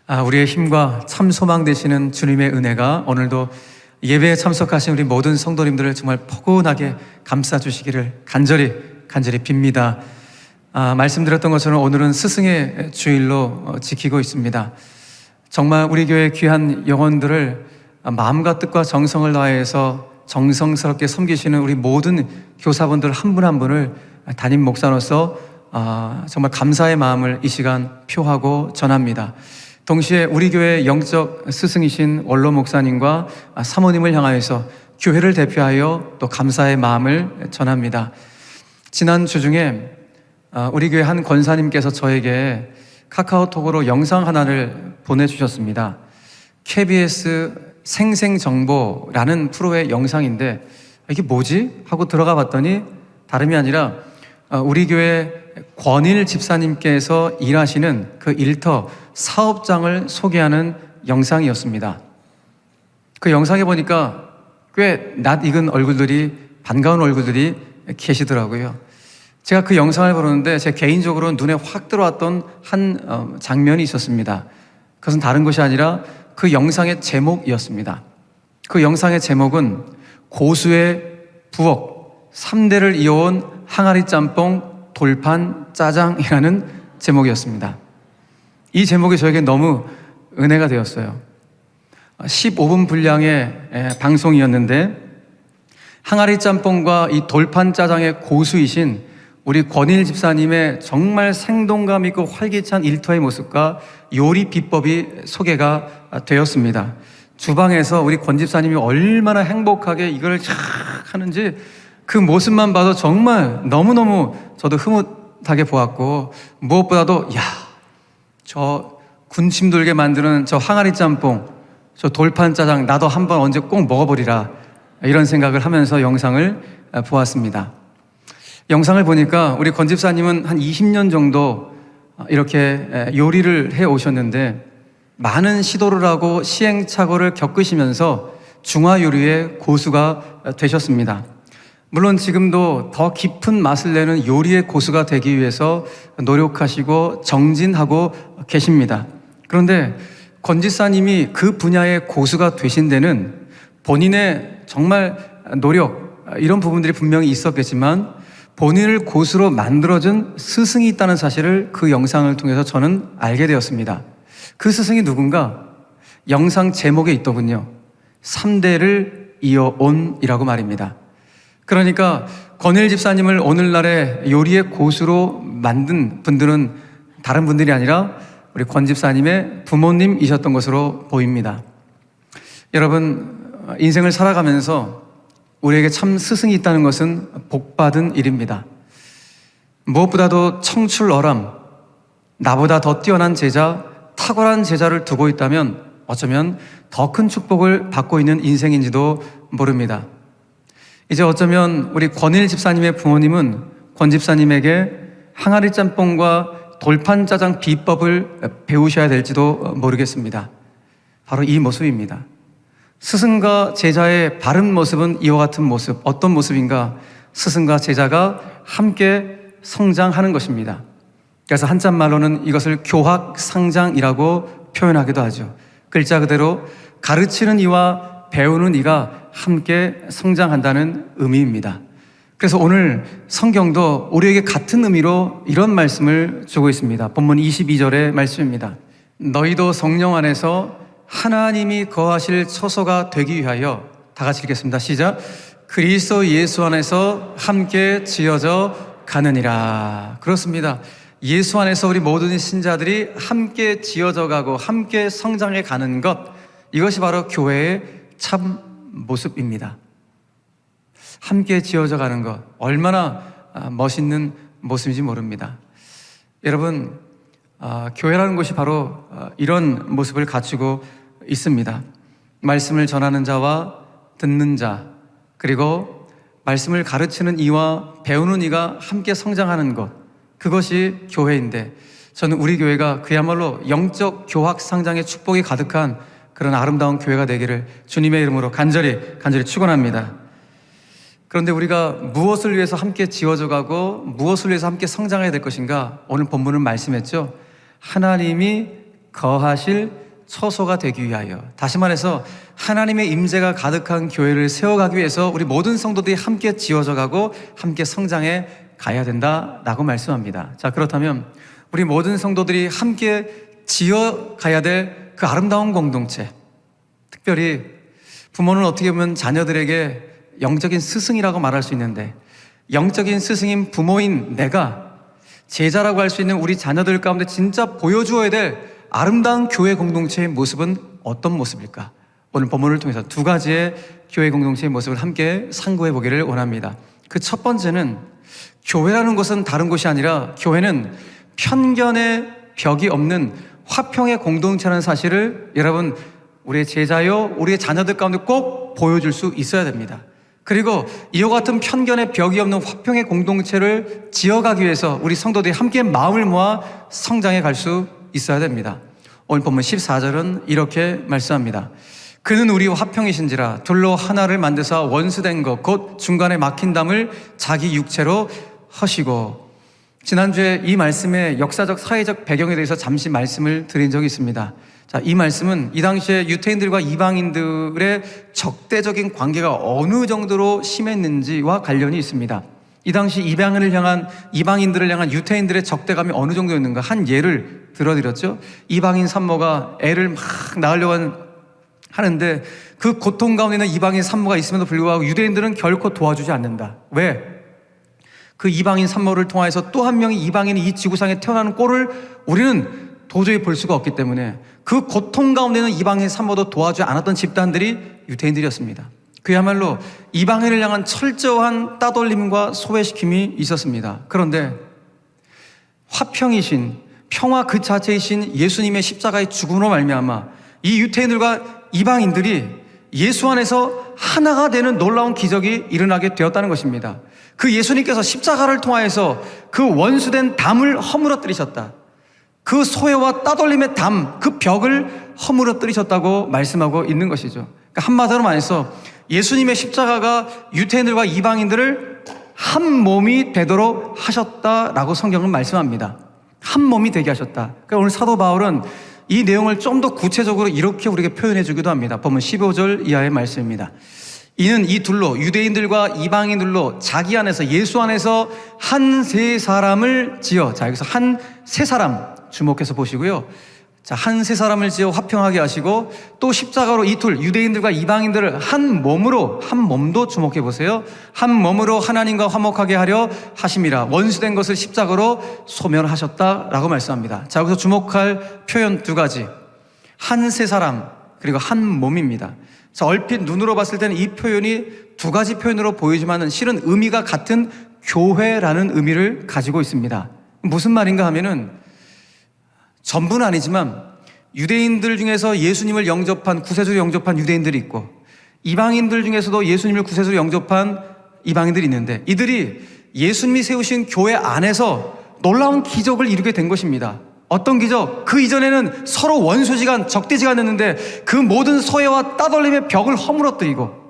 우리의 힘과 참 소망 되시는 주님의 은혜가 오늘도 예배에 참석하신 우리 모든 성도님들을 정말 포근하게 감싸주시기를 간절히 빕니다. 말씀드렸던 것처럼 오늘은 스승의 주일로 지키고 있습니다. 정말 우리 교회 귀한 영혼들을 마음과 뜻과 정성을 다해서 정성스럽게 섬기시는 우리 모든 교사분들 한 분 한 분을 담임 목사로서 정말 감사의 마음을 이 시간 표하고 전합니다. 동시에 우리 교회의 영적 스승이신 원로 목사님과 사모님을 향하여서 교회를 대표하여 또 감사의 마음을 전합니다. 지난 주 중에 우리 교회 한 권사님께서 저에게 카카오톡으로 영상 하나를 보내주셨습니다. KBS 생생정보라는 프로의 영상인데 이게 뭐지? 하고 들어가 봤더니 다름이 아니라 우리 교회 권일 집사님께서 일하시는 그 일터 사업장을 소개하는 영상이었습니다. 그 영상에 보니까 꽤 낯익은 얼굴들이, 반가운 얼굴들이 계시더라고요. 제가 그 영상을 보는데 제 개인적으로 눈에 확 들어왔던 한 장면이 있었습니다. 그것은 다른 것이 아니라 그 영상의 제목이었습니다. 그 영상의 제목은 고수의 부엌 3대를 이어온 항아리 짬뽕 돌판 짜장이라는 제목이었습니다. 이 제목이 저에게 너무 은혜가 되었어요. 15분 분량의 방송이었는데 항아리 짬뽕과 이 돌판 짜장의 고수이신 우리 권일 집사님의 정말 생동감 있고 활기찬 일터의 모습과 요리 비법이 소개가 되었습니다. 주방에서 우리 권 집사님이 얼마나 행복하게 이걸 쫙 하는지 그 모습만 봐도 정말 너무너무 저도 흐뭇하게 보았고, 무엇보다도 저 군침 돌게 만드는 저 항아리 짬뽕, 저 돌판 짜장 나도 한번 언제 꼭 먹어보리라, 이런 생각을 하면서 영상을 보았습니다. 영상을 보니까 우리 권 집사님은 한 20년 정도 이렇게 요리를 해 오셨는데 많은 시도를 하고 시행착오를 겪으시면서 중화요리의 고수가 되셨습니다. 물론 지금도 더 깊은 맛을 내는 요리의 고수가 되기 위해서 노력하시고 정진하고 계십니다. 그런데 권 집사님이 그 분야의 고수가 되신 데는 본인의 정말 노력, 이런 부분들이 분명히 있었겠지만 본인을 고수로 만들어준 스승이 있다는 사실을 그 영상을 통해서 저는 알게 되었습니다. 그 스승이 누군가? 영상 제목에 있더군요. 3대를 이어온이라고 말입니다. 그러니까 권일 집사님을 오늘날의 요리의 고수로 만든 분들은 다른 분들이 아니라 우리 권 집사님의 부모님이셨던 것으로 보입니다. 여러분, 인생을 살아가면서 우리에게 참 스승이 있다는 것은 복받은 일입니다. 무엇보다도 청출어람, 나보다 더 뛰어난 제자, 탁월한 제자를 두고 있다면 어쩌면 더 큰 축복을 받고 있는 인생인지도 모릅니다. 이제 어쩌면 우리 권일 집사님의 부모님은 권 집사님에게 항아리 짬뽕과 돌판 짜장 비법을 배우셔야 될지도 모르겠습니다. 바로 이 모습입니다. 스승과 제자의 바른 모습은 이와 같은 모습. 어떤 모습인가? 스승과 제자가 함께 성장하는 것입니다. 그래서 한자말로는 이것을 교학상장이라고 표현하기도 하죠. 글자 그대로 가르치는 이와 배우는 이가 함께 성장한다는 의미입니다. 그래서 오늘 성경도 우리에게 같은 의미로 이런 말씀을 주고 있습니다. 본문 22절의 말씀입니다. 너희도 성령 안에서 하나님이 거하실 처소가 되기 위하여, 다 같이 읽겠습니다. 시작. 그리스도 예수 안에서 함께 지어져 가느니라. 그렇습니다. 예수 안에서 우리 모든 신자들이 함께 지어져 가고 함께 성장해 가는 것, 이것이 바로 교회의 참 모습입니다. 함께 지어져 가는 것, 얼마나 멋있는 모습인지 모릅니다. 여러분, 교회라는 곳이 바로 이런 모습을 갖추고 있습니다. 말씀을 전하는 자와 듣는 자, 그리고 말씀을 가르치는 이와 배우는 이가 함께 성장하는 것, 그것이 교회인데 저는 우리 교회가 그야말로 영적 교학 상장의 축복이 가득한 그런 아름다운 교회가 되기를 주님의 이름으로 간절히 축원합니다. 그런데 우리가 무엇을 위해서 함께 지어져 가고 무엇을 위해서 함께 성장해야 될 것인가? 오늘 본문은 말씀했죠. 하나님이 거하실 처소가 되기 위하여, 다시 말해서 하나님의 임재가 가득한 교회를 세워가기 위해서 우리 모든 성도들이 함께 지어져 가고 함께 성장해 가야 된다라고 말씀합니다. 자, 그렇다면 우리 모든 성도들이 함께 지어가야 될 그 아름다운 공동체, 특별히 부모는 어떻게 보면 자녀들에게 영적인 스승이라고 말할 수 있는데, 영적인 스승인 부모인 내가 제자라고 할 수 있는 우리 자녀들 가운데 진짜 보여주어야 될 아름다운 교회 공동체의 모습은 어떤 모습일까? 오늘 본문을 통해서 두 가지의 교회 공동체의 모습을 함께 상고해 보기를 원합니다. 그 첫 번째는, 교회라는 것은 다른 곳이 아니라 교회는 편견의 벽이 없는 화평의 공동체라는 사실을 여러분, 우리의 제자요, 우리의 자녀들 가운데 꼭 보여줄 수 있어야 됩니다. 그리고 이와 같은 편견의 벽이 없는 화평의 공동체를 지어가기 위해서 우리 성도들이 함께 마음을 모아 성장해 갈 수 있어야 됩니다. 오늘 본문 14절은 이렇게 말씀합니다. 그는 우리와 화평이신지라 둘로 하나를 만드사 원수된 것 곧 중간에 막힌 담을 자기 육체로 허시고. 지난주에 이 말씀의 역사적 사회적 배경에 대해서 잠시 말씀을 드린 적이 있습니다. 자, 이 말씀은 이 당시에 유태인들과 이방인들의 적대적인 관계가 어느 정도로 심했는지와 관련이 있습니다. 이 당시 이방인들을 향한 유태인들의 적대감이 어느 정도였는가 한 예를 들어드렸죠. 이방인 산모가 애를 막 낳으려고 하는데 그 고통 가운데 있는 이방인 산모가 있음에도 불구하고 유대인들은 결코 도와주지 않는다. 왜? 그 이방인 산모를 통해서 또 한 명의 이방인이 이 지구상에 태어나는 꼴을 우리는 도저히 볼 수가 없기 때문에 그 고통 가운데 있는 이방인 산모도 도와주지 않았던 집단들이 유대인들이었습니다. 그야말로 이방인을 향한 철저한 따돌림과 소외시킴이 있었습니다. 그런데 화평이신, 평화 그 자체이신 예수님의 십자가의 죽음으로 말미암아 이 유태인들과 이방인들이 예수 안에서 하나가 되는 놀라운 기적이 일어나게 되었다는 것입니다. 그 예수님께서 십자가를 통하여서 그 원수된 담을 허물어뜨리셨다. 그 소외와 따돌림의 담, 그 벽을 허물어뜨리셨다고 말씀하고 있는 것이죠. 그러니까 한마디로 말해서 예수님의 십자가가 유태인들과 이방인들을 한 몸이 되도록 하셨다라고 성경은 말씀합니다. 한 몸이 되게 하셨다. 그러니까 오늘 사도 바울은 이 내용을 좀 더 구체적으로 이렇게 우리에게 표현해 주기도 합니다. 보면 15절 이하의 말씀입니다. 이는 이 둘로, 유대인들과 이방인들로 자기 안에서, 예수 안에서 한 세 사람을 지어, 자 여기서 한 세 사람 주목해서 보시고요. 자, 한 세 사람을 지어 화평하게 하시고 또 십자가로 이 둘, 유대인들과 이방인들을 한 몸으로, 한 몸도 주목해 보세요. 한 몸으로 하나님과 화목하게 하려 하심이라. 원수된 것을 십자가로 소멸하셨다라고 말씀합니다. 자, 여기서 주목할 표현 두 가지. 한 세 사람, 그리고 한 몸입니다. 자, 얼핏 눈으로 봤을 때는 이 표현이 두 가지 표현으로 보이지만은 실은 의미가 같은 교회라는 의미를 가지고 있습니다. 무슨 말인가 하면은 전부는 아니지만 유대인들 중에서 예수님을 영접한, 구세주로 영접한 유대인들이 있고 이방인들 중에서도 예수님을 구세주로 영접한 이방인들이 있는데 이들이 예수님이 세우신 교회 안에서 놀라운 기적을 이루게 된 것입니다. 어떤 기적? 그 이전에는 서로 원수지간, 적대지간이었는데 그 모든 소외와 따돌림의 벽을 허물어뜨리고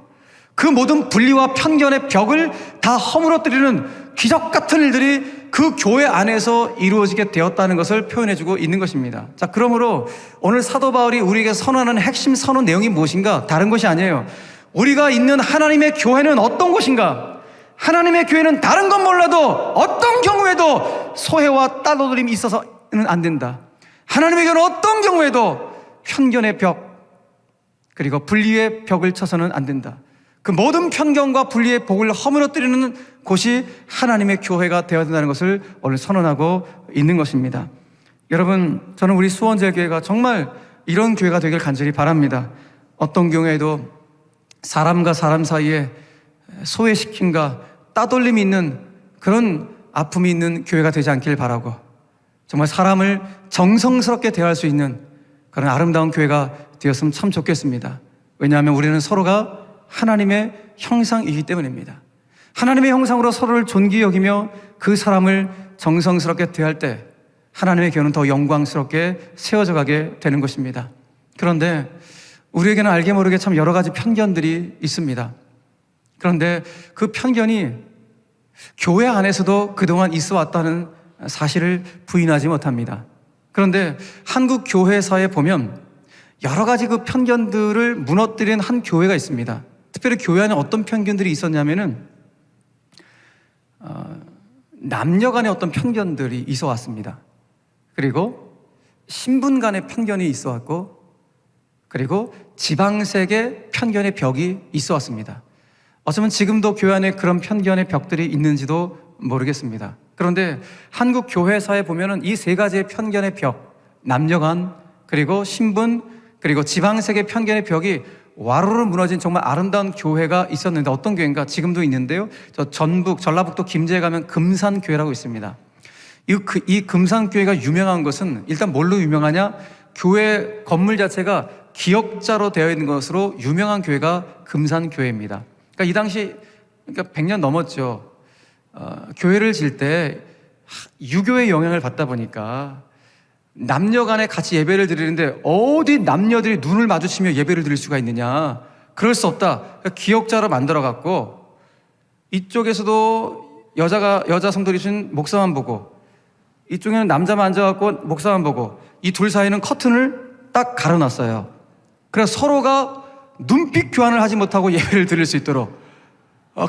그 모든 분리와 편견의 벽을 다 허물어뜨리는 기적 같은 일들이 그 교회 안에서 이루어지게 되었다는 것을 표현해주고 있는 것입니다. 자, 그러므로 오늘 사도 바울이 우리에게 선언하는 핵심 선언 내용이 무엇인가? 다른 것이 아니에요. 우리가 있는 하나님의 교회는 어떤 곳인가? 하나님의 교회는 다른 건 몰라도 어떤 경우에도 소외와 따돌림이 있어서는 안 된다. 하나님의 교회는 어떤 경우에도 편견의 벽, 그리고 분리의 벽을 쳐서는 안 된다. 그 모든 편견과 분리의 복을 허물어뜨리는 곳이 하나님의 교회가 되어야 된다는 것을 오늘 선언하고 있는 것입니다. 여러분, 저는 우리 수원제일교회가 정말 이런 교회가 되길 간절히 바랍니다. 어떤 경우에도 사람과 사람 사이에 소외시킴과 따돌림이 있는 그런 아픔이 있는 교회가 되지 않길 바라고 정말 사람을 정성스럽게 대할 수 있는 그런 아름다운 교회가 되었으면 참 좋겠습니다. 왜냐하면 우리는 서로가 하나님의 형상이기 때문입니다. 하나님의 형상으로 서로를 존귀히 여기며 그 사람을 정성스럽게 대할 때 하나님의 교회는 더 영광스럽게 세워져 가게 되는 것입니다. 그런데 우리에게는 알게 모르게 참 여러 가지 편견들이 있습니다. 그런데 그 편견이 교회 안에서도 그동안 있어 왔다는 사실을 부인하지 못합니다. 그런데 한국 교회사에 보면 여러 가지 그 편견들을 무너뜨린 한 교회가 있습니다. 특별히 교회 안에 어떤 편견들이 있었냐면은 남녀 간의 어떤 편견들이 있어 왔습니다. 그리고 신분 간의 편견이 있어 왔고, 그리고 지방색의 편견의 벽이 있어 왔습니다. 어쩌면 지금도 교회 안에 그런 편견의 벽들이 있는지도 모르겠습니다. 그런데 한국 교회사에 보면은 이 세 가지의 편견의 벽, 남녀 간, 그리고 신분, 그리고 지방색의 편견의 벽이 와르르 무너진 정말 아름다운 교회가 있었는데, 어떤 교회인가? 지금도 있는데요. 저 전라북도 김제에 가면 금산교회라고 있습니다. 이 금산교회가 유명한 것은 일단 뭘로 유명하냐? 교회 건물 자체가 기역자로 되어 있는 것으로 유명한 교회가 금산교회입니다. 그러니까 이 당시, 그러니까 100년 넘었죠. 교회를 질 때 유교의 영향을 받다 보니까 남녀 간에 같이 예배를 드리는데 어디 남녀들이 눈을 마주치며 예배를 드릴 수가 있느냐? 그럴 수 없다. 그러니까 기역자로 만들어 갖고 이쪽에서도 여자 성도리신 목사만 보고, 이쪽에는 남자만 앉아갖고 목사만 보고, 이 둘 사이는 커튼을 딱 가려놨어요. 그래서 서로가 눈빛 교환을 하지 못하고 예배를 드릴 수 있도록,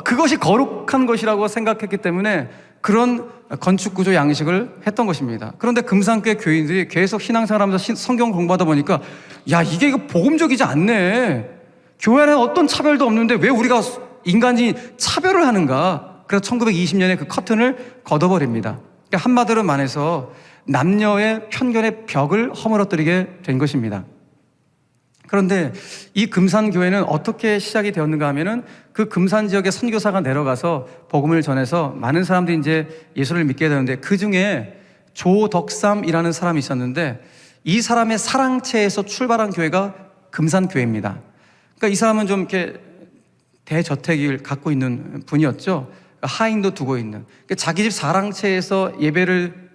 그것이 거룩한 것이라고 생각했기 때문에 그런 건축 구조 양식을 했던 것입니다. 그런데 금산교회 교인들이 계속 신앙생활하면서 성경 공부하다 보니까, 야, 이게 복음적이지 않네. 교회 안에 어떤 차별도 없는데 왜 우리가 인간이 차별을 하는가? 그래서 1920년에 그 커튼을 걷어버립니다. 그러니까 한마디로 말해서 남녀의 편견의 벽을 허물어뜨리게 된 것입니다. 그런데 이 금산교회는 어떻게 시작이 되었는가 하면은, 그 금산 지역에 선교사가 내려가서 복음을 전해서 많은 사람들이 이제 예수를 믿게 되는데, 그 중에 조덕삼이라는 사람이 있었는데, 이 사람의 사랑채에서 출발한 교회가 금산교회입니다. 그러니까 이 사람은 좀 이렇게 대저택을 갖고 있는 분이었죠. 하인도 두고 있는. 그러니까 자기 집 사랑채에서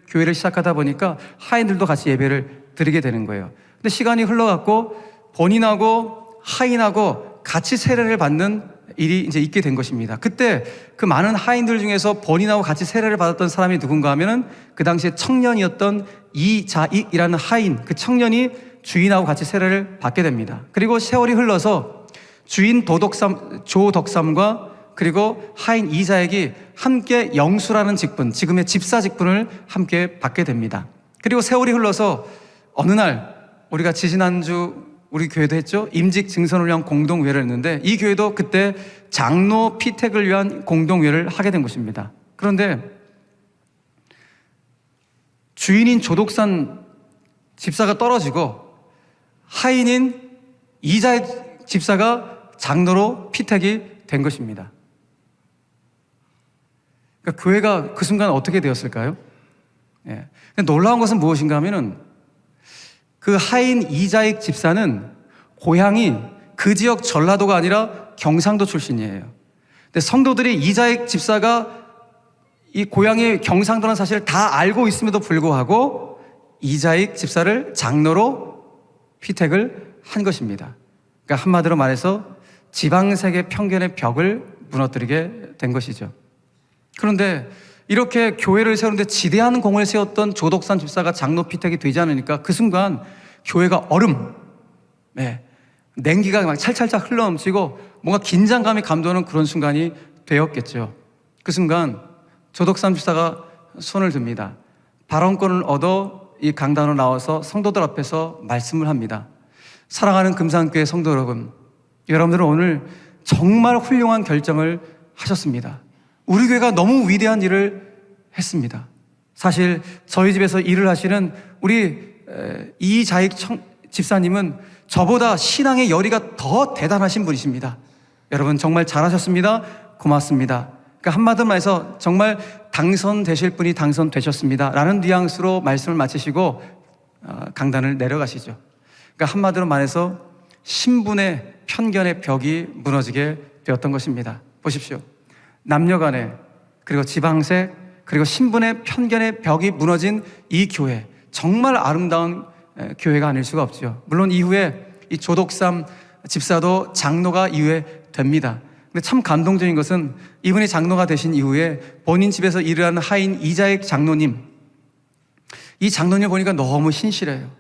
교회를 시작하다 보니까 하인들도 같이 예배를 드리게 되는 거예요. 근데 시간이 흘러갔고 본인하고 하인하고 같이 세례를 받는 일이 이제 있게 된 것입니다. 그때 그 많은 하인들 중에서 본인하고 같이 세례를 받았던 사람이 누군가 하면은 그 당시에 청년이었던 이자익이라는 하인, 그 청년이 주인하고 같이 세례를 받게 됩니다. 그리고 세월이 흘러서 주인 조덕삼과 그리고 하인 이자익이 함께 영수라는 직분, 지금의 집사 직분을 함께 받게 됩니다. 그리고 세월이 흘러서 어느 날, 우리가 지지난주 우리 교회도 했죠. 임직 증선을 위한 공동회를 했는데, 이 교회도 그때 장로 피택을 위한 공동회를 하게 된 것입니다. 그런데 주인인 조덕산 집사가 떨어지고 하인인 이자익 집사가 장로로 피택이 된 것입니다. 그러니까 교회가 그 순간 어떻게 되었을까요? 예. 놀라운 것은 무엇인가 하면은, 그 하인 이자익 집사는 고향이 그 지역 전라도가 아니라 경상도 출신이에요. 근데 성도들이 이자익 집사가 이 고향이 경상도라는 사실을 다 알고 있음에도 불구하고 이자익 집사를 장로로 피택을 한 것입니다. 그러니까 한마디로 말해서 지방색의 편견의 벽을 무너뜨리게 된 것이죠. 그런데 이렇게 교회를 세우는데 지대한 공을 세웠던 조덕산 집사가 장로 피택이 되지 않으니까 그 순간 교회가 냉기가 막 찰찰찰 흘러넘치고 뭔가 긴장감이 감도는 그런 순간이 되었겠죠. 그 순간 조덕산 집사가 손을 듭니다. 발언권을 얻어 이 강단으로 나와서 성도들 앞에서 말씀을 합니다. 사랑하는 금산교회 성도 여러분, 여러분들은 오늘 정말 훌륭한 결정을 하셨습니다. 우리 교회가 너무 위대한 일을 했습니다. 사실 저희 집에서 일을 하시는 우리 이자익 집사님은 저보다 신앙의 열의가 더 대단하신 분이십니다. 여러분 정말 잘하셨습니다. 고맙습니다. 그러니까 한마디로 말해서 정말 당선되실 분이 당선되셨습니다 라는 뉘앙스로 말씀을 마치시고 강단을 내려가시죠. 그러니까 한마디로 말해서 신분의 편견의 벽이 무너지게 되었던 것입니다. 보십시오. 남녀 간에, 그리고 지방색, 그리고 신분의 편견의 벽이 무너진 이 교회, 정말 아름다운 교회가 아닐 수가 없죠. 물론 이후에 이 조덕삼 집사도 장로가 이후에 됩니다. 근데 참 감동적인 것은 이분이 장로가 되신 이후에 본인 집에서 일을 하는 하인 이자익 장로님, 이 장로님 보니까 너무 신실해요.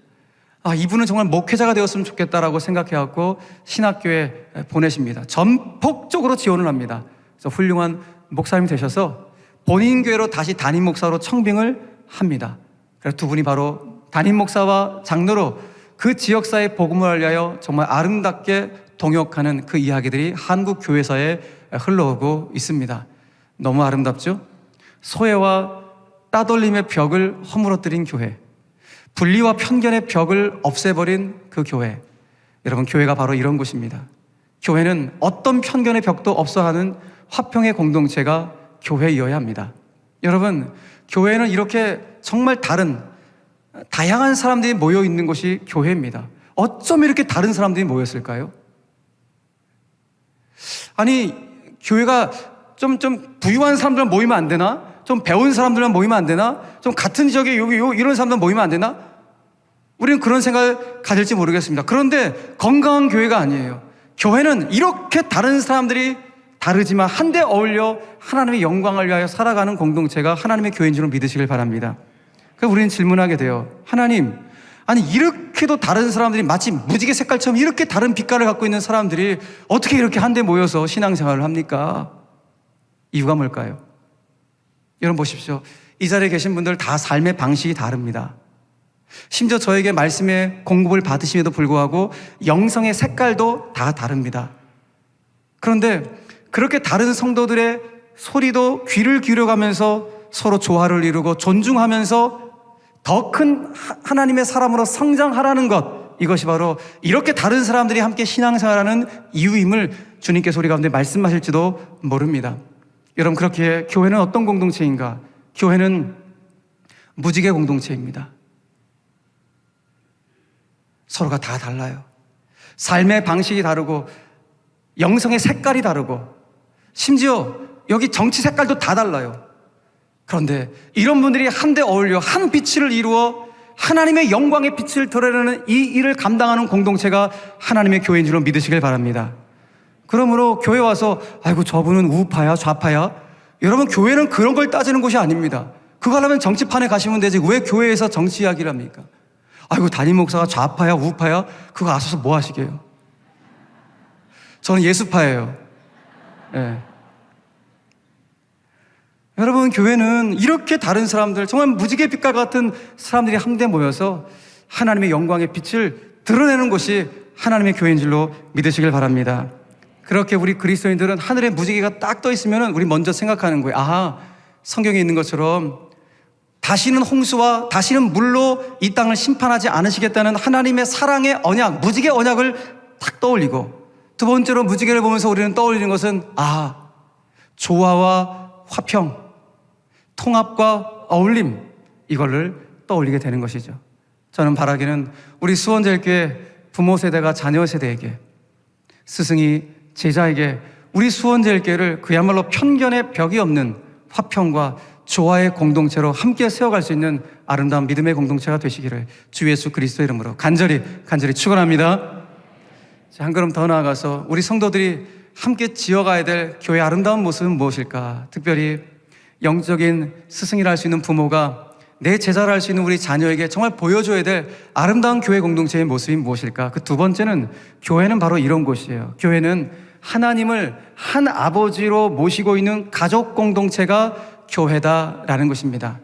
이분은 정말 목회자가 되었으면 좋겠다라고 생각해갖고 신학교에 보내십니다. 전폭적으로 지원을 합니다. 그래서 훌륭한 목사님이 되셔서 본인 교회로 다시 담임 목사로 청빙을 합니다. 그래서 두 분이 바로 담임 목사와 장로로 그 지역사회 복음을 위하여 정말 아름답게 동역하는 그 이야기들이 한국 교회사에 흘러오고 있습니다. 너무 아름답죠? 소외와 따돌림의 벽을 허물어뜨린 교회, 분리와 편견의 벽을 없애버린 그 교회. 여러분, 교회가 바로 이런 곳입니다. 교회는 어떤 편견의 벽도 없어하는 화평의 공동체가 교회이어야 합니다. 여러분, 교회는 이렇게 정말 다양한 사람들이 모여 있는 곳이 교회입니다. 어쩜 이렇게 다른 사람들이 모였을까요? 아니, 교회가 좀 부유한 사람들만 모이면 안 되나? 좀 배운 사람들만 모이면 안 되나? 좀 같은 지역에 이런 사람들 모이면 안 되나? 우리는 그런 생각을 가질지 모르겠습니다. 그런데 건강한 교회가 아니에요. 교회는 이렇게 다른 사람들이 다르지만 한데 어울려 하나님의 영광을 위하여 살아가는 공동체가 하나님의 교회인 줄 믿으시길 바랍니다. 그래서 우리는 질문하게 돼요. 하나님, 아니 이렇게도 다른 사람들이 마치 무지개 색깔처럼 이렇게 다른 빛깔을 갖고 있는 사람들이 어떻게 이렇게 한데 모여서 신앙생활을 합니까? 이유가 뭘까요? 여러분 보십시오. 이 자리에 계신 분들 다 삶의 방식이 다릅니다. 심지어 저에게 말씀의 공급을 받으심에도 불구하고 영성의 색깔도 다 다릅니다. 그런데 그렇게 다른 성도들의 소리도 귀를 기울여가면서 서로 조화를 이루고 존중하면서 더 큰 하나님의 사람으로 성장하라는 것, 이것이 바로 이렇게 다른 사람들이 함께 신앙생활하는 이유임을 주님께서 우리 가운데 말씀하실지도 모릅니다. 여러분, 그렇게 교회는 어떤 공동체인가? 교회는 무지개 공동체입니다. 서로가 다 달라요. 삶의 방식이 다르고 영성의 색깔이 다르고 심지어 여기 정치 색깔도 다 달라요. 그런데 이런 분들이 한데 어울려 한 빛을 이루어 하나님의 영광의 빛을 드러내는 이 일을 감당하는 공동체가 하나님의 교회인 줄로 믿으시길 바랍니다. 그러므로 교회 와서 아이고 저분은 우파야 좌파야, 여러분 교회는 그런 걸 따지는 곳이 아닙니다. 그거 하려면 정치판에 가시면 되지 왜 교회에서 정치 이야기를 합니까? 아이고 담임 목사가 좌파야 우파야, 그거 아셔서 뭐 하시게요? 저는 예수파예요. 네. 여러분, 교회는 이렇게 다른 사람들, 정말 무지개 빛깔 같은 사람들이 한데 모여서 하나님의 영광의 빛을 드러내는 곳이 하나님의 교회인 줄로 믿으시길 바랍니다. 그렇게 우리 그리스도인들은 하늘에 무지개가 딱 떠 있으면 우리 먼저 생각하는 거예요. 아하, 성경에 있는 것처럼 다시는 홍수와 다시는 물로 이 땅을 심판하지 않으시겠다는 하나님의 사랑의 언약, 무지개 언약을 딱 떠올리고, 두 번째로 무지개를 보면서 우리는 떠올리는 것은 조화와 화평, 통합과 어울림, 이거를 떠올리게 되는 것이죠. 저는 바라기는 우리 수원제일교회 부모 세대가 자녀 세대에게, 스승이 제자에게 우리 수원제일교회를 그야말로 편견의 벽이 없는 화평과 조화의 공동체로 함께 세워갈 수 있는 아름다운 믿음의 공동체가 되시기를 주 예수 그리스도 이름으로 간절히 축원합니다. 한 걸음 더 나아가서 우리 성도들이 함께 지어가야 될 교회의 아름다운 모습은 무엇일까? 특별히 영적인 스승이라 할 수 있는 부모가 내 제자라 할 수 있는 우리 자녀에게 정말 보여줘야 될 아름다운 교회 공동체의 모습이 무엇일까? 그 두 번째는 교회는 바로 이런 곳이에요. 교회는 하나님을 한 아버지로 모시고 있는 가족 공동체가 교회다라는 것입니다.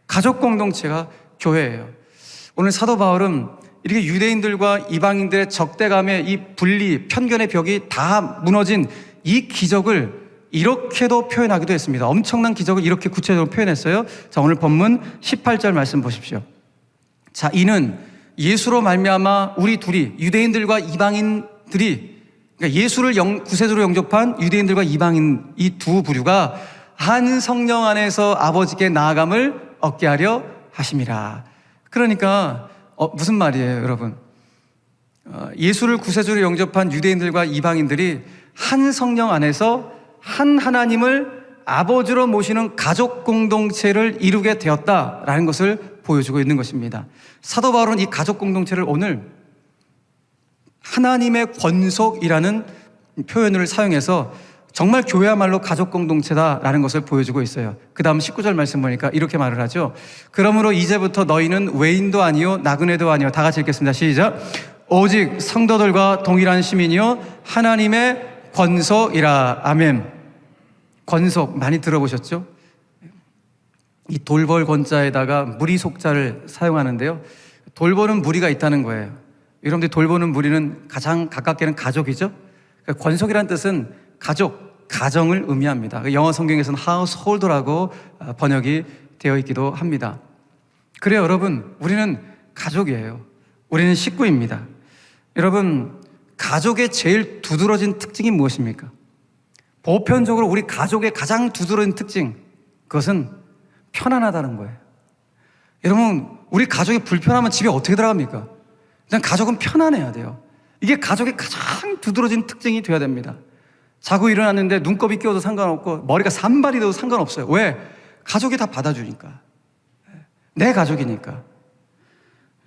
가족 공동체가 교회예요. 오늘 사도 바울은 이렇게 유대인들과 이방인들의 적대감의 이 분리, 편견의 벽이 다 무너진 이 기적을 이렇게도 표현하기도 했습니다. 엄청난 기적을 이렇게 구체적으로 표현했어요. 자, 오늘 본문 18절 말씀 보십시오. 자, 이는 예수로 말미암아 우리 둘이, 유대인들과 이방인들이, 그러니까 예수를 구세주로 영접한 유대인들과 이방인 이 두 부류가 한 성령 안에서 아버지께 나아감을 얻게 하려 하심이라. 그러니까 무슨 말이에요, 여러분? 예수를 구세주로 영접한 유대인들과 이방인들이 한 성령 안에서 한 하나님을 아버지로 모시는 가족 공동체를 이루게 되었다라는 것을 보여주고 있는 것입니다. 사도 바울은 이 가족 공동체를 오늘 하나님의 권속이라는 표현을 사용해서 정말 교회야말로 가족 공동체다라는 것을 보여주고 있어요. 그 다음 19절 말씀 보니까 이렇게 말을 하죠. 그러므로 이제부터 너희는 외인도 아니요 나그네도 아니요. 다 같이 읽겠습니다. 시작. 오직 성도들과 동일한 시민이요 하나님의 권속이라. 아멘. 권속 많이 들어보셨죠? 이 돌볼 권자에다가 무리 속자를 사용하는데요. 돌보는 무리가 있다는 거예요. 여러분들 돌보는 무리는 가장 가깝게는 가족이죠. 그러니까 권속이라는 뜻은 가족, 가정을 의미합니다. 영어 성경에서는 household라고 번역이 되어 있기도 합니다. 그래요, 여러분. 우리는 가족이에요. 우리는 식구입니다. 여러분, 가족의 제일 두드러진 특징이 무엇입니까? 보편적으로 우리 가족의 가장 두드러진 특징, 그것은 편안하다는 거예요. 여러분, 우리 가족이 불편하면 집에 어떻게 들어갑니까? 일단 가족은 편안해야 돼요. 이게 가족의 가장 두드러진 특징이 되어야 됩니다. 자고 일어났는데 눈곱이 끼어도 상관없고 머리가 산발이 돼도 상관없어요. 왜? 가족이 다 받아주니까. 내 가족이니까.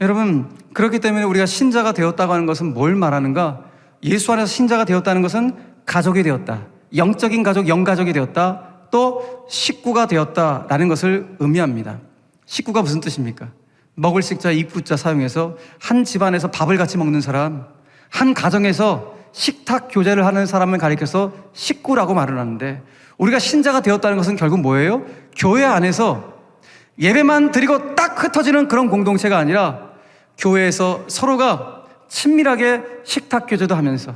여러분, 그렇기 때문에 우리가 신자가 되었다고 하는 것은 뭘 말하는가? 예수 안에서 신자가 되었다는 것은 가족이 되었다. 영적인 가족, 영가족이 되었다. 또 식구가 되었다라는 것을 의미합니다. 식구가 무슨 뜻입니까? 먹을 식자, 입구자 사용해서 한 집안에서 밥을 같이 먹는 사람, 한 가정에서 식탁 교제를 하는 사람을 가리켜서 식구라고 말을 하는데, 우리가 신자가 되었다는 것은 결국 뭐예요? 교회 안에서 예배만 드리고 딱 흩어지는 그런 공동체가 아니라 교회에서 서로가 친밀하게 식탁 교제도 하면서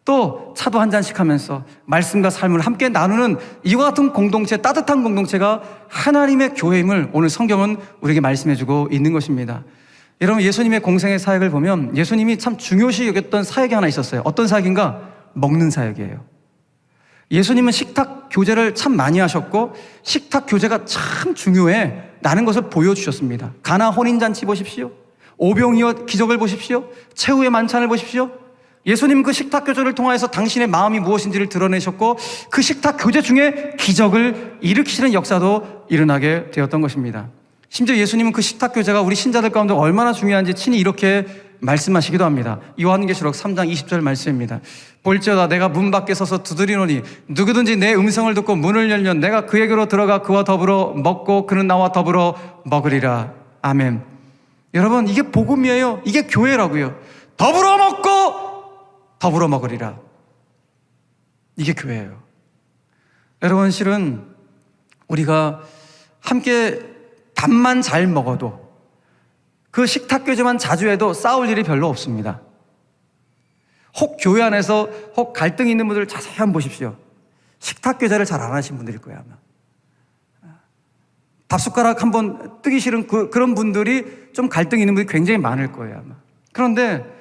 또 차도 한 잔씩 하면서 말씀과 삶을 함께 나누는 이와 같은 공동체, 따뜻한 공동체가 하나님의 교회임을 오늘 성경은 우리에게 말씀해주고 있는 것입니다. 여러분, 예수님의 공생의 사역을 보면 예수님이 참 중요시 여겼던 사역이 하나 있었어요. 어떤 사역인가? 먹는 사역이에요. 예수님은 식탁 교제를 참 많이 하셨고 식탁 교제가 참 중요해 라는 것을 보여주셨습니다. 가나 혼인잔치 보십시오. 오병이어 기적을 보십시오. 최후의 만찬을 보십시오. 예수님은 그 식탁 교제를 통해서 당신의 마음이 무엇인지를 드러내셨고 그 식탁 교제 중에 기적을 일으키시는 역사도 일어나게 되었던 것입니다. 심지어 예수님은 그 식탁 교제가 우리 신자들 가운데 얼마나 중요한지 친히 이렇게 말씀하시기도 합니다. 요한계시록 3장 20절 말씀입니다. 볼지어다 내가 문 밖에 서서 두드리노니 누구든지 내 음성을 듣고 문을 열면 내가 그에게로 들어가 그와 더불어 먹고 그는 나와 더불어 먹으리라. 아멘. 여러분, 이게 복음이에요. 이게 교회라고요. 더불어 먹고 더불어 먹으리라. 이게 교회예요. 여러분, 실은 우리가 함께 밥만 잘 먹어도 그 식탁 교제만 자주 해도 싸울 일이 별로 없습니다. 혹 교회 안에서 혹 갈등이 있는 분들 자세히 한번 보십시오. 식탁 교제를 잘 안 하신 분들일 거예요, 아마. 밥숟가락 한번 뜨기 싫은 그런 분들이 좀 갈등이 있는 분들이 굉장히 많을 거예요, 아마. 그런데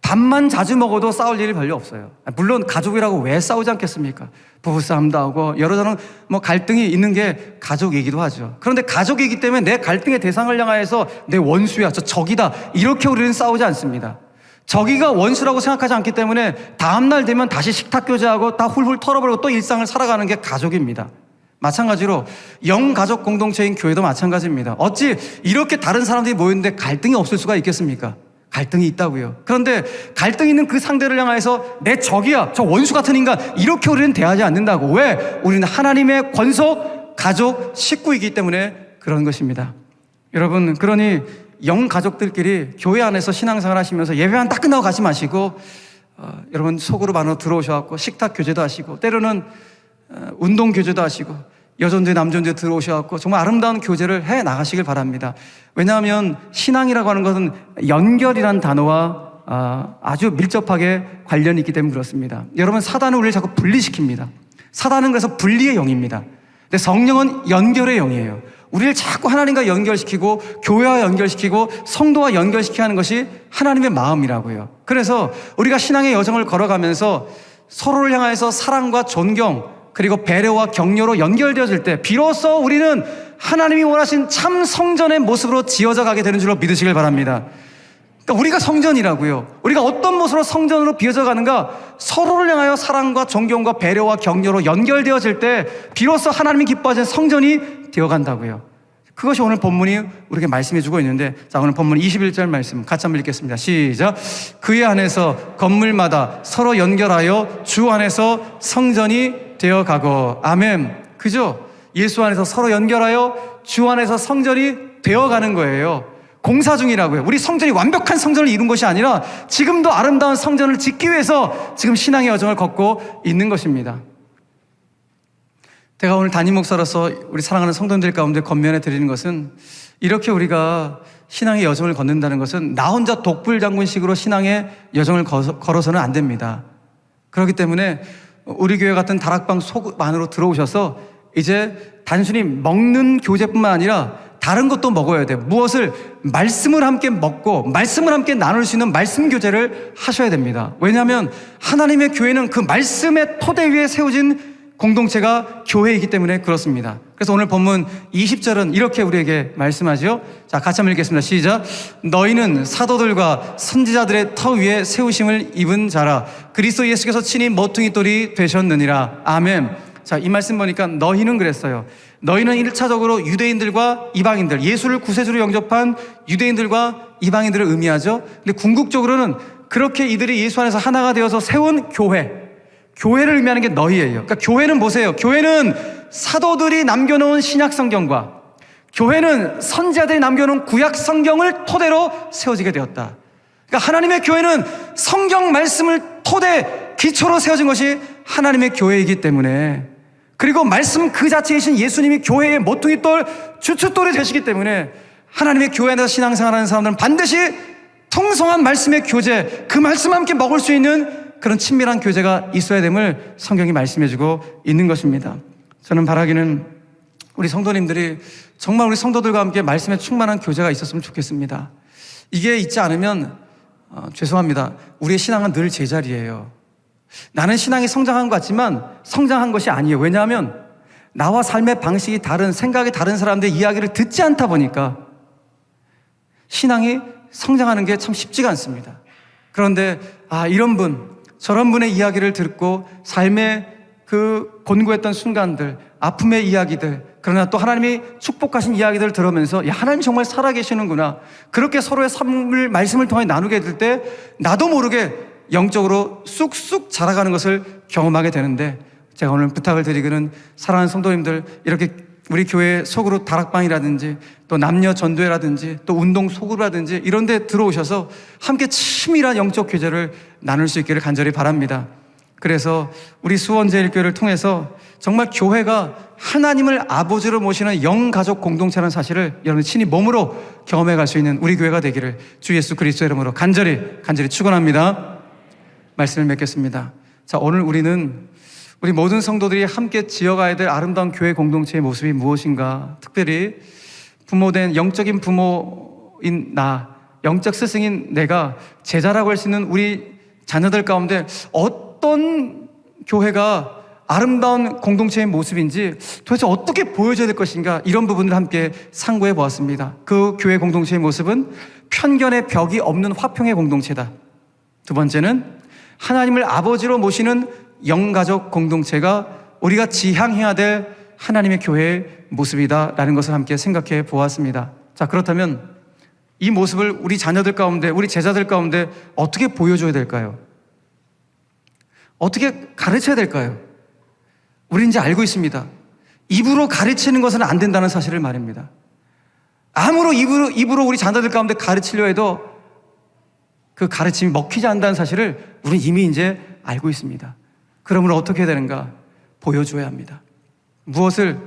밥만 자주 먹어도 싸울 일이 별로 없어요. 물론 가족이라고 왜 싸우지 않겠습니까? 부부싸움도 하고 여러 사람 갈등이 있는 게 가족이기도 하죠. 그런데 가족이기 때문에 내 갈등의 대상을 향하여서 내 원수야, 저 적이다, 이렇게 우리는 싸우지 않습니다. 적이가 원수라고 생각하지 않기 때문에 다음날 되면 다시 식탁 교제하고 다 훌훌 털어버리고 또 일상을 살아가는 게 가족입니다. 마찬가지로 영가족 공동체인 교회도 마찬가지입니다. 어찌 이렇게 다른 사람들이 모였는데 갈등이 없을 수가 있겠습니까? 갈등이 있다고요. 그런데 갈등 있는 그 상대를 향해서 내 적이야, 저 원수 같은 인간, 이렇게 우리는 대하지 않는다고. 왜? 우리는 하나님의 권속, 가족, 식구이기 때문에 그런 것입니다. 여러분, 그러니 영가족들끼리 교회 안에서 신앙생활 하시면서 예배만 딱 끝나고 가지 마시고 여러분 속으로 안으로 들어오셔갖고 식탁 교제도 하시고 때로는 운동 교제도 하시고 여전대 남전대 들어오셔갖고 정말 아름다운 교제를 해 나가시길 바랍니다. 왜냐하면 신앙이라고 하는 것은 연결이라는 단어와 아주 밀접하게 관련이 있기 때문에 그렇습니다. 여러분, 사단은 우리를 자꾸 분리시킵니다. 사단은 그래서 분리의 영입니다. 근데 성령은 연결의 영이에요. 우리를 자꾸 하나님과 연결시키고 교회와 연결시키고 성도와 연결시키게 하는 것이 하나님의 마음이라고요. 그래서 우리가 신앙의 여정을 걸어가면서 서로를 향해서 사랑과 존경 그리고 배려와 격려로 연결되어질 때 비로소 우리는 하나님이 원하신 참 성전의 모습으로 지어져 가게 되는 줄로 믿으시길 바랍니다. 그러니까 우리가 성전이라고요. 우리가 어떤 모습으로 성전으로 비어져 가는가? 서로를 향하여 사랑과 존경과 배려와 격려로 연결되어질 때 비로소 하나님이 기뻐하시는 성전이 되어간다고요. 그것이 오늘 본문이 우리에게 말씀해주고 있는데, 자, 오늘 본문 21절 말씀 같이 한번 읽겠습니다. 시작. 그의 안에서 건물마다 서로 연결하여 주 안에서 성전이 되어가고. 아멘. 그죠? 예수 안에서 서로 연결하여 주 안에서 성전이 되어가는 거예요. 공사 중이라고요. 우리 성전이 완벽한 성전을 이룬 것이 아니라 지금도 아름다운 성전을 짓기 위해서 지금 신앙의 여정을 걷고 있는 것입니다. 제가 오늘 담임 목사로서 우리 사랑하는 성도들 가운데 권면해 드리는 것은, 이렇게 우리가 신앙의 여정을 걷는다는 것은 나 혼자 독불장군식으로 신앙의 여정을 걸어서는 안 됩니다. 그렇기 때문에 우리 교회 같은 다락방 속 안으로 들어오셔서 이제 단순히 먹는 교제뿐만 아니라 다른 것도 먹어야 돼요. 무엇을? 말씀을 함께 먹고 말씀을 함께 나눌 수 있는 말씀 교제를 하셔야 됩니다. 왜냐하면 하나님의 교회는 그 말씀의 토대 위에 세워진 공동체가 교회이기 때문에 그렇습니다. 그래서 오늘 본문 20절은 이렇게 우리에게 말씀하죠. 자, 같이 한번 읽겠습니다. 시작. 너희는 사도들과 선지자들의 터 위에 세우심을 입은 자라. 그리스도 예수께서 친히 모퉁이 돌이 되셨느니라. 아멘. 자, 이 말씀 보니까 너희는 그랬어요. 너희는 1차적으로 유대인들과 이방인들, 예수를 구세주로 영접한 유대인들과 이방인들을 의미하죠. 근데 궁극적으로는 그렇게 이들이 예수 안에서 하나가 되어서 세운 교회를 의미하는 게 너희예요. 그러니까 교회는 보세요. 교회는 사도들이 남겨놓은 신약 성경과 교회는 선지자들이 남겨놓은 구약 성경을 토대로 세워지게 되었다. 그러니까 하나님의 교회는 성경 말씀을 토대, 기초로 세워진 것이 하나님의 교회이기 때문에, 그리고 말씀 그 자체이신 예수님이 교회의 모퉁이돌, 주춧돌이 되시기 때문에 하나님의 교회 안에서 신앙생활하는 사람들은 반드시 통성한 말씀의 교제, 그 말씀 함께 먹을 수 있는 그런 친밀한 교제가 있어야 됨을 성경이 말씀해주고 있는 것입니다. 저는 바라기는 우리 성도님들이 정말 우리 성도들과 함께 말씀에 충만한 교제가 있었으면 좋겠습니다. 이게 있지 않으면 죄송합니다. 우리의 신앙은 늘 제자리예요. 나는 신앙이 성장한 것 같지만 성장한 것이 아니에요. 왜냐하면 나와 삶의 방식이 다른, 생각이 다른 사람들의 이야기를 듣지 않다 보니까 신앙이 성장하는 게 참 쉽지가 않습니다. 그런데 이런 분, 저런 분의 이야기를 듣고 삶의 그 곤고했던 순간들, 아픔의 이야기들, 그러나 또 하나님이 축복하신 이야기들을 들으면서, 야, 하나님 정말 살아계시는구나, 그렇게 서로의 삶을 말씀을 통해 나누게 될 때 나도 모르게 영적으로 쑥쑥 자라가는 것을 경험하게 되는데, 제가 오늘 부탁을 드리기는 사랑하는 성도님들, 이렇게 우리 교회 속으로 다락방이라든지 또 남녀 전도회라든지 또 운동 소그룹이라든지 이런 데 들어오셔서 함께 치밀한 영적 교제를 나눌 수 있기를 간절히 바랍니다. 그래서 우리 수원제일교회를 통해서 정말 교회가 하나님을 아버지로 모시는 영가족 공동체라는 사실을 여러분이 친히 몸으로 경험해 갈 수 있는 우리 교회가 되기를 주 예수 그리스도의 이름으로 간절히 축원합니다. 말씀을 맺겠습니다. 자, 오늘 우리 모든 성도들이 함께 지어가야 될 아름다운 교회 공동체의 모습이 무엇인가, 특별히 부모된 영적인 부모인 나, 영적 스승인 내가 제자라고 할 수 있는 우리 자녀들 가운데 어떤 교회가 아름다운 공동체의 모습인지 도대체 어떻게 보여줘야 될 것인가, 이런 부분을 함께 상고해 보았습니다. 그 교회 공동체의 모습은 편견의 벽이 없는 화평의 공동체다. 두 번째는 하나님을 아버지로 모시는 영가족 공동체가 우리가 지향해야 될 하나님의 교회의 모습이다라는 것을 함께 생각해 보았습니다. 자, 그렇다면 이 모습을 우리 자녀들 가운데, 우리 제자들 가운데 어떻게 보여줘야 될까요? 어떻게 가르쳐야 될까요? 우린 이제 알고 있습니다. 입으로 가르치는 것은 안 된다는 사실을 말입니다. 아무로 입으로 우리 자녀들 가운데 가르치려 해도 그 가르침이 먹히지 않는다는 사실을 우린 이미 이제 알고 있습니다. 그러면 어떻게 해야 되는가? 보여줘야 합니다. 무엇을?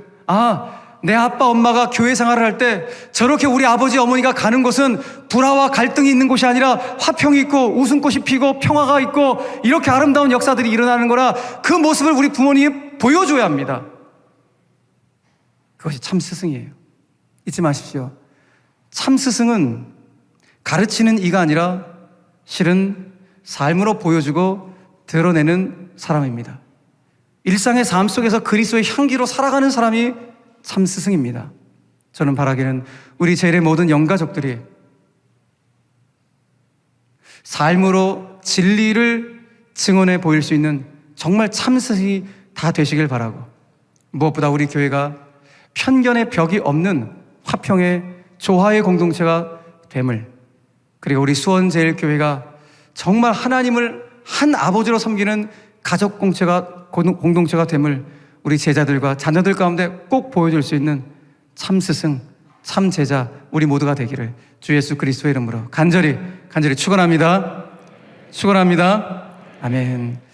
내 아빠 엄마가 교회 생활을 할 때 저렇게 우리 아버지 어머니가 가는 곳은 불화와 갈등이 있는 곳이 아니라 화평이 있고 웃음꽃이 피고 평화가 있고 이렇게 아름다운 역사들이 일어나는 거라, 그 모습을 우리 부모님이 보여줘야 합니다. 그것이 참 스승이에요. 잊지 마십시오. 참 스승은 가르치는 이가 아니라 실은 삶으로 보여주고 드러내는 사람입니다. 일상의 삶 속에서 그리스도의 향기로 살아가는 사람이 참 스승입니다. 저는 바라기는 우리 제일의 모든 영가족들이 삶으로 진리를 증언해 보일 수 있는 정말 참 스승이 다 되시길 바라고, 무엇보다 우리 교회가 편견의 벽이 없는 화평의 조화의 공동체가 됨을, 그리고 우리 수원제일교회가 정말 하나님을 한 아버지로 섬기는 가족 공동체가 공동체가 됨을 우리 제자들과 자녀들 가운데 꼭 보여줄 수 있는 참 스승, 참 제자 우리 모두가 되기를 주 예수 그리스도의 이름으로 간절히 축원합니다. 축원합니다. 아멘.